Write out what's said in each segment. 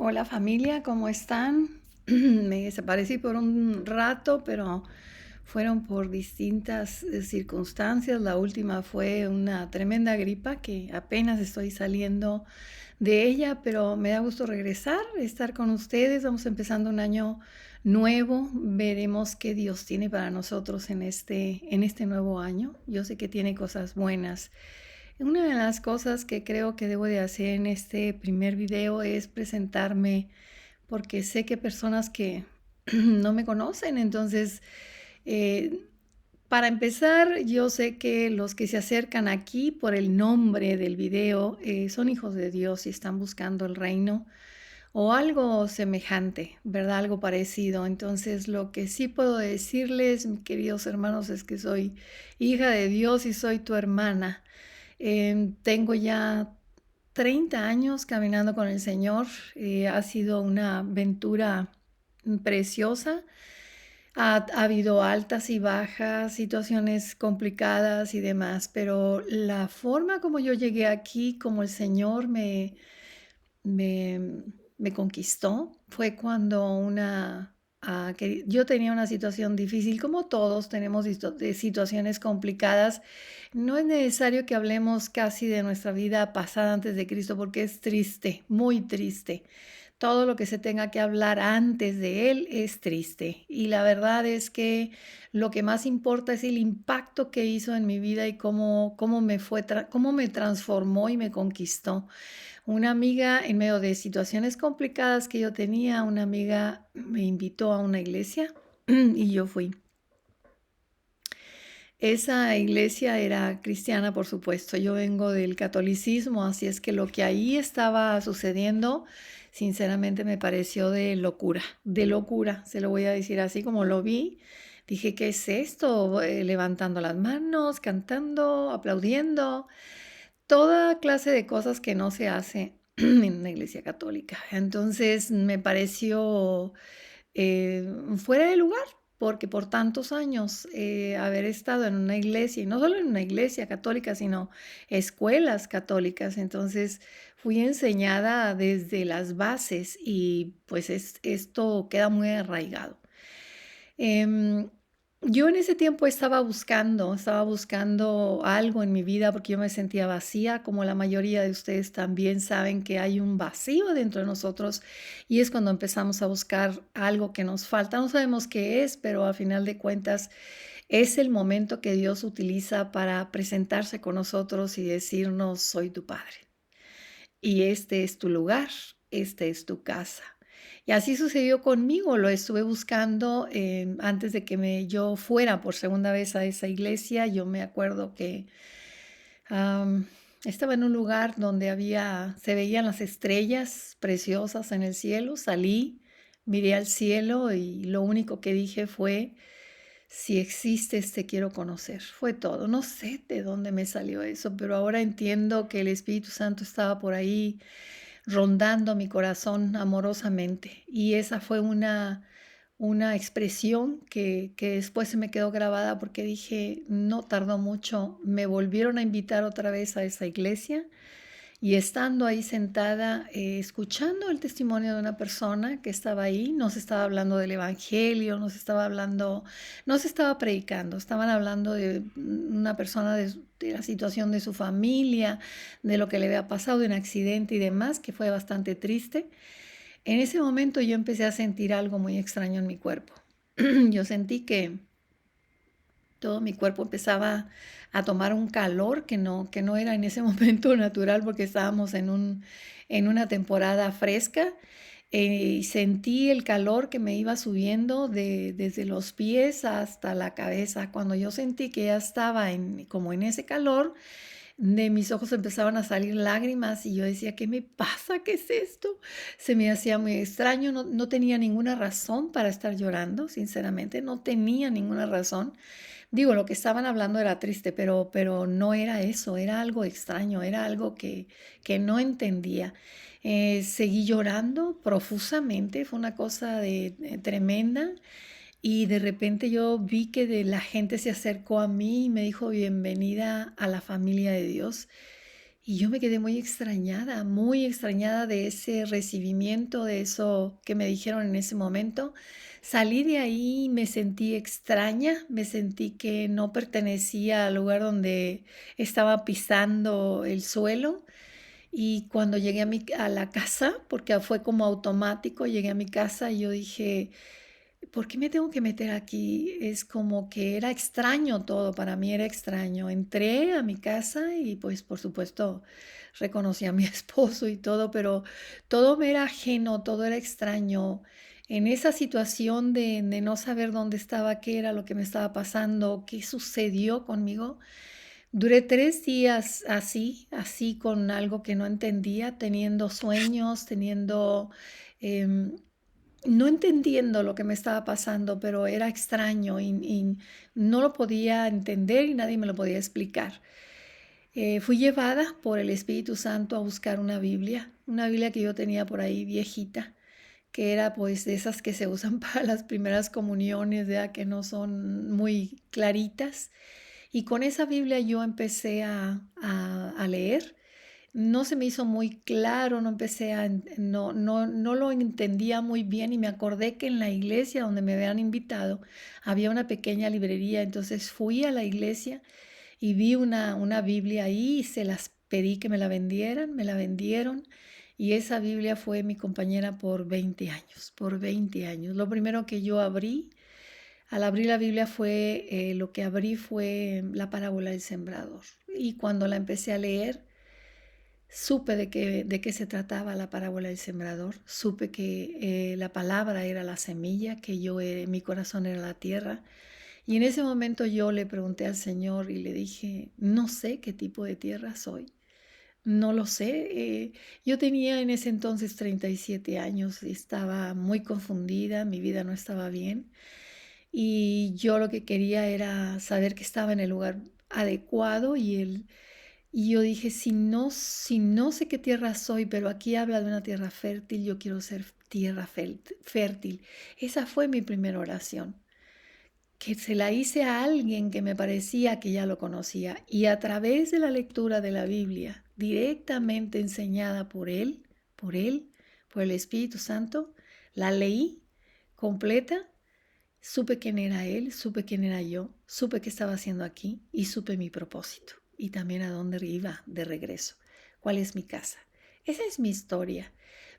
Hola familia, ¿cómo están? Me desaparecí por un rato, pero fueron por distintas circunstancias. La última fue una tremenda gripa que apenas estoy saliendo de ella, pero me da gusto regresar, estar con ustedes. Vamos empezando un año nuevo. Veremos qué Dios tiene para nosotros en este nuevo año. Yo sé que tiene cosas buenas. Una de las cosas que creo que debo de hacer en este primer video es presentarme porque sé que personas que no me conocen, entonces, eh, para empezar, yo sé que los que se acercan aquí por el nombre del video son hijos de Dios y están buscando el reino o algo semejante, ¿verdad? Algo parecido. Entonces, lo que sí puedo decirles, mis queridos hermanos, es que soy hija de Dios y soy tu hermana. Tengo ya 30 años caminando con el Señor. Ha sido una aventura preciosa. Ha habido altas y bajas, situaciones complicadas y demás, pero la forma como yo llegué aquí, como el Señor me, me conquistó, fue cuando que yo tenía una situación difícil, como todos tenemos de situaciones complicadas. No es necesario que hablemos casi de nuestra vida pasada antes de Cristo, porque es triste, muy triste. Todo lo que se tenga que hablar antes de Él es triste. Y la verdad es que lo que más importa es el impacto que hizo en mi vida y cómo me transformó y me conquistó. Una amiga, en medio de situaciones complicadas que yo tenía, una amiga me invitó a una iglesia y yo fui. Esa iglesia era cristiana, por supuesto. Yo vengo del catolicismo, así es que lo que ahí estaba sucediendo, sinceramente me pareció de locura, se lo voy a decir así como lo vi. Dije, ¿qué es esto? Levantando las manos, cantando, aplaudiendo, toda clase de cosas que no se hace en una iglesia católica. Entonces me pareció fuera de lugar, porque por tantos años haber estado en una iglesia, y no solo en una iglesia católica, sino escuelas católicas, entonces fui enseñada desde las bases y pues esto queda muy arraigado. Em, yo en ese tiempo estaba buscando algo en mi vida porque yo me sentía vacía, como la mayoría de ustedes también saben que hay un vacío dentro de nosotros y es cuando empezamos a buscar algo que nos falta. No sabemos qué es, pero a final de cuentas es el momento que Dios utiliza para presentarse con nosotros y decirnos, soy tu Padre. Y este es tu lugar, esta es tu casa. Y así sucedió conmigo, lo estuve buscando antes de que yo fuera por segunda vez a esa iglesia. Yo me acuerdo que am, estaba en un lugar donde se veían las estrellas preciosas en el cielo. Salí, miré al cielo y lo único que dije fue, si existes, te quiero conocer. Fue todo. No sé de dónde me salió eso, pero ahora entiendo que el Espíritu Santo estaba por ahí rondando mi corazón amorosamente. Y esa fue una expresión que después se me quedó grabada porque dije, no tardó mucho, me volvieron a invitar otra vez a esa iglesia y estando ahí sentada, escuchando el testimonio de una persona que estaba ahí, no se estaba hablando del evangelio, no se estaba predicando, estaban hablando de una persona de la situación de su familia, de lo que le había pasado, de un accidente y demás, que fue bastante triste. En ese momento yo empecé a sentir algo muy extraño en mi cuerpo. Yo sentí que todo mi cuerpo empezaba a tomar un calor que no era en ese momento natural porque estábamos en una temporada fresca. Y sentí el calor que me iba subiendo desde los pies hasta la cabeza. Cuando yo sentí que ya estaba como en ese calor, de mis ojos empezaban a salir lágrimas y yo decía, ¿qué me pasa? ¿Qué es esto? Se me hacía muy extraño, no tenía ninguna razón para estar llorando, sinceramente, no tenía ninguna razón. Digo, lo que estaban hablando era triste, pero no era eso, era algo extraño, era algo que no entendía. Seguí llorando profusamente, fue una cosa tremenda. Y de repente yo vi que la gente se acercó a mí y me dijo bienvenida a la familia de Dios. Y yo me quedé muy extrañada de ese recibimiento, de eso que me dijeron en ese momento. Salí de ahí, me sentí extraña, me sentí que no pertenecía al lugar donde estaba pisando el suelo. Y cuando llegué a la casa, porque fue como automático, llegué a mi casa y yo dije, ¿por qué me tengo que meter aquí? Es como que era extraño todo, para mí era extraño. Entré a mi casa y pues por supuesto reconocí a mi esposo y todo, pero todo me era ajeno, todo era extraño. En esa situación de no saber dónde estaba, qué era lo que me estaba pasando, qué sucedió conmigo, duré 3 días así con algo que no entendía, teniendo sueños, em, no entendiendo lo que me estaba pasando, pero era extraño y no lo podía entender y nadie me lo podía explicar. Fui llevada por el Espíritu Santo a buscar una Biblia que yo tenía por ahí viejita, que era pues de esas que se usan para las primeras comuniones, ya que no son muy claritas. Y con esa Biblia yo empecé a leer. No se me hizo muy claro, no lo entendía muy bien y me acordé que en la iglesia donde me habían invitado había una pequeña librería, entonces fui a la iglesia y vi una Biblia ahí y se las pedí que me la vendieron y esa Biblia fue mi compañera por 20 años. Lo primero que yo abrí, al abrir la Biblia lo que abrí fue la parábola del sembrador y cuando la empecé a leer, supe de qué se trataba la parábola del sembrador, supe que la palabra era la semilla, mi corazón era la tierra. Y en ese momento yo le pregunté al Señor y le dije, no sé qué tipo de tierra soy, no lo sé. Yo tenía en ese entonces 37 años, estaba muy confundida, mi vida no estaba bien y yo lo que quería era saber que estaba en el lugar adecuado y yo dije, si no sé qué tierra soy, pero aquí habla de una tierra fértil, yo quiero ser tierra fértil. Esa fue mi primera oración, que se la hice a alguien que me parecía que ya lo conocía. Y a través de la lectura de la Biblia, directamente enseñada por él, por el Espíritu Santo, la leí completa. Supe quién era él, supe quién era yo, supe qué estaba haciendo aquí y supe mi propósito y también a dónde iba de regreso, cuál es mi casa. Esa es mi historia,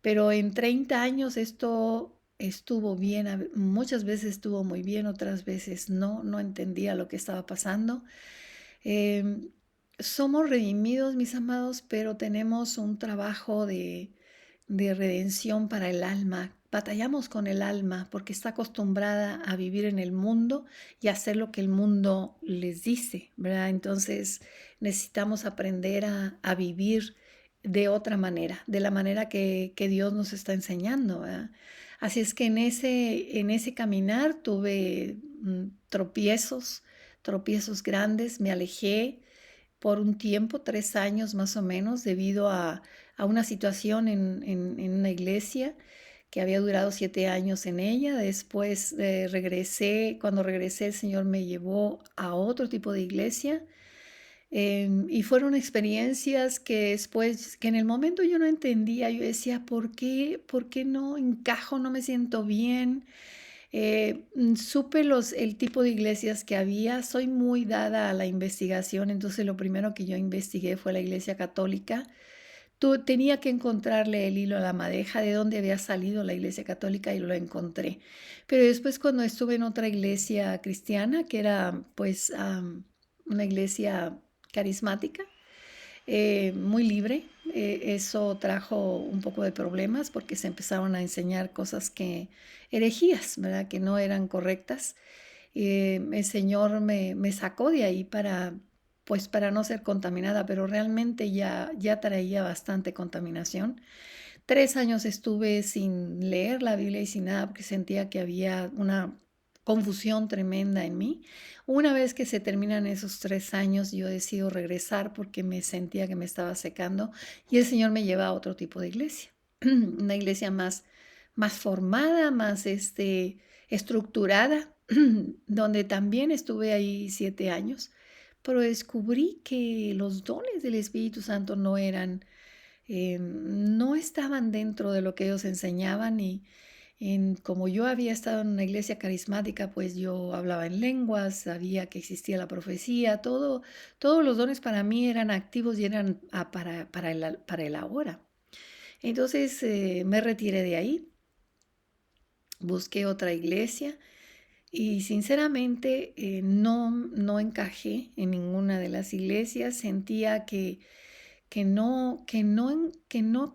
pero en 30 años esto estuvo bien, muchas veces estuvo muy bien, otras veces no entendía lo que estaba pasando. Em, Somos redimidos, mis amados, pero tenemos un trabajo de redención para el alma. Batallamos con el alma porque está acostumbrada a vivir en el mundo y a hacer lo que el mundo les dice, ¿verdad? Entonces necesitamos aprender a vivir de otra manera, de la manera que Dios nos está enseñando, ¿verdad? Así es que en ese caminar tuve tropiezos grandes, me alejé por un tiempo, 3 años más o menos, debido a una situación en una iglesia que había durado 7 años en ella. Después cuando regresé el Señor me llevó a otro tipo de iglesia. Y fueron experiencias que después, que en el momento yo no entendía, yo decía, por qué no encajo, no me siento bien? Supe el tipo de iglesias que había, soy muy dada a la investigación, entonces lo primero que yo investigué fue la iglesia católica. Tenía que encontrarle el hilo a la madeja de dónde había salido la iglesia católica y lo encontré. Pero después cuando estuve en otra iglesia cristiana, que era pues una iglesia carismática, muy libre. Eso trajo un poco de problemas porque se empezaron a enseñar cosas herejías, ¿verdad? Que no eran correctas. El Señor me sacó de ahí pues para no ser contaminada, pero realmente ya traía bastante contaminación. 3 años estuve sin leer la Biblia y sin nada porque sentía que había una confusión tremenda en mí. Una vez que se terminan esos 3 años, yo decido regresar porque me sentía que me estaba secando y el Señor me lleva a otro tipo de iglesia, una iglesia más formada, más estructurada, donde también estuve ahí 7 años, pero descubrí que los dones del Espíritu Santo no estaban dentro de lo que ellos enseñaban y como yo había estado en una iglesia carismática, pues yo hablaba en lenguas, sabía que existía la profecía, todos los dones para mí eran activos y eran para el ahora. Entonces me retiré de ahí, busqué otra iglesia y sinceramente no encajé en ninguna de las iglesias, sentía que no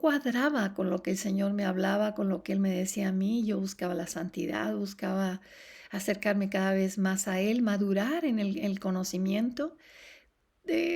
cuadraba con lo que el Señor me hablaba, con lo que Él me decía a mí. Yo buscaba la santidad, buscaba acercarme cada vez más a Él, madurar en el conocimiento.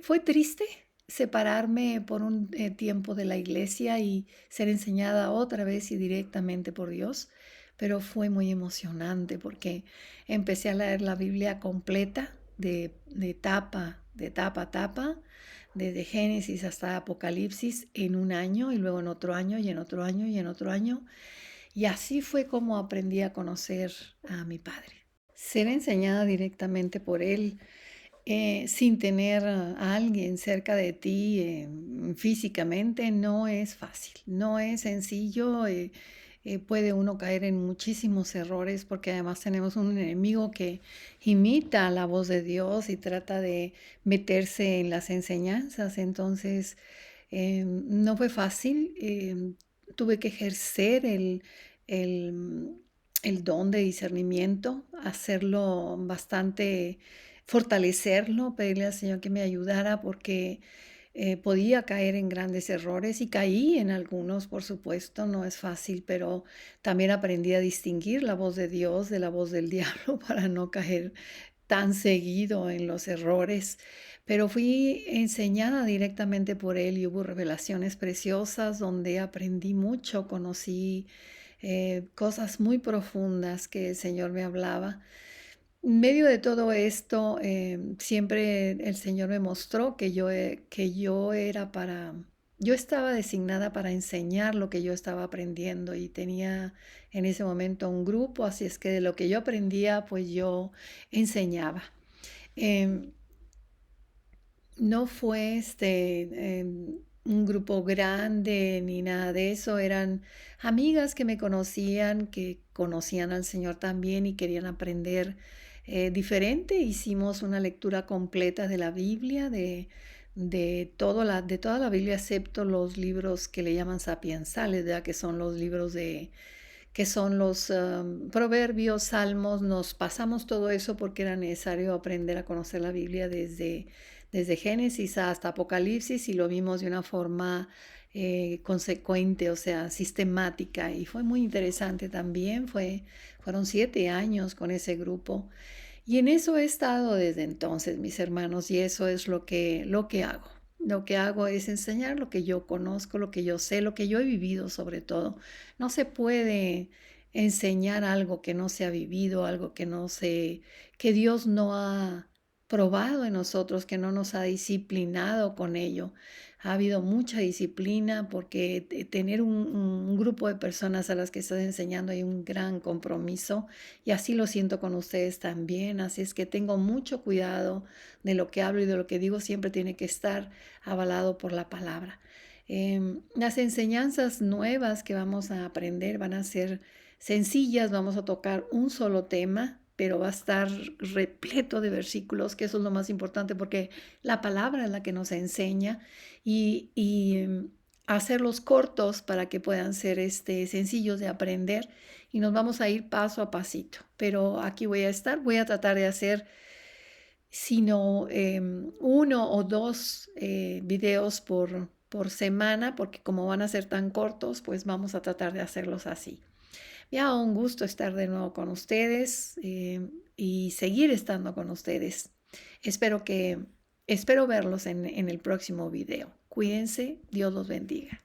Fue triste separarme por un tiempo de la iglesia y ser enseñada otra vez y directamente por Dios, pero fue muy emocionante porque empecé a leer la Biblia completa de tapa a tapa, desde Génesis hasta Apocalipsis en un año y luego en otro año y en otro año y en otro año. Y así fue como aprendí a conocer a mi Padre. Ser enseñada directamente por Él sin tener a alguien cerca de ti físicamente no es fácil, no es sencillo. Puede uno caer en muchísimos errores porque además tenemos un enemigo que imita la voz de Dios y trata de meterse en las enseñanzas. Entonces, no fue fácil. Tuve que ejercer el, el don de discernimiento, hacerlo bastante, fortalecerlo, pedirle al Señor que me ayudara porque podía caer en grandes errores y caí en algunos, por supuesto, no es fácil, pero también aprendí a distinguir la voz de Dios de la voz del diablo para no caer tan seguido en los errores. Pero fui enseñada directamente por Él y hubo revelaciones preciosas donde aprendí mucho, conocí cosas muy profundas que el Señor me hablaba. En medio de todo esto, siempre el Señor me mostró que yo estaba designada para enseñar lo que yo estaba aprendiendo y tenía en ese momento un grupo, así es que de lo que yo aprendía, pues yo enseñaba. Em, no fue un grupo grande ni nada de eso, eran amigas que conocían al Señor también y querían aprender diferente. Hicimos una lectura completa de la Biblia, de toda la Biblia, excepto los libros que le llaman sapiensales, ¿verdad? Que son los libros que son los proverbios, salmos. Nos pasamos todo eso porque era necesario aprender a conocer la Biblia desde Génesis hasta Apocalipsis y lo vimos de una forma consecuente, o sea, sistemática. Y fue muy interesante también. Fueron 7 años con ese grupo. Y en eso he estado desde entonces, mis hermanos, y eso es lo que hago. Lo que hago es enseñar lo que yo conozco, lo que yo sé, lo que yo he vivido sobre todo. No se puede enseñar algo que no se ha vivido, algo que Dios no ha probado en nosotros, que no nos ha disciplinado con ello. Ha habido mucha disciplina porque tener un grupo de personas a las que estás enseñando hay un gran compromiso y así lo siento con ustedes también. Así es que tengo mucho cuidado de lo que hablo y de lo que digo, siempre tiene que estar avalado por la palabra. Las enseñanzas nuevas que vamos a aprender van a ser sencillas, vamos a tocar un solo tema, pero va a estar repleto de versículos, que eso es lo más importante porque la palabra es la que nos enseña y hacerlos cortos para que puedan ser sencillos de aprender y nos vamos a ir paso a pasito. Pero aquí voy a estar, voy a tratar de hacer sino uno o dos videos por semana, porque como van a ser tan cortos, pues vamos a tratar de hacerlos así. Me ha dado un gusto estar de nuevo con ustedes y seguir estando con ustedes. Espero verlos en el próximo video. Cuídense, Dios los bendiga.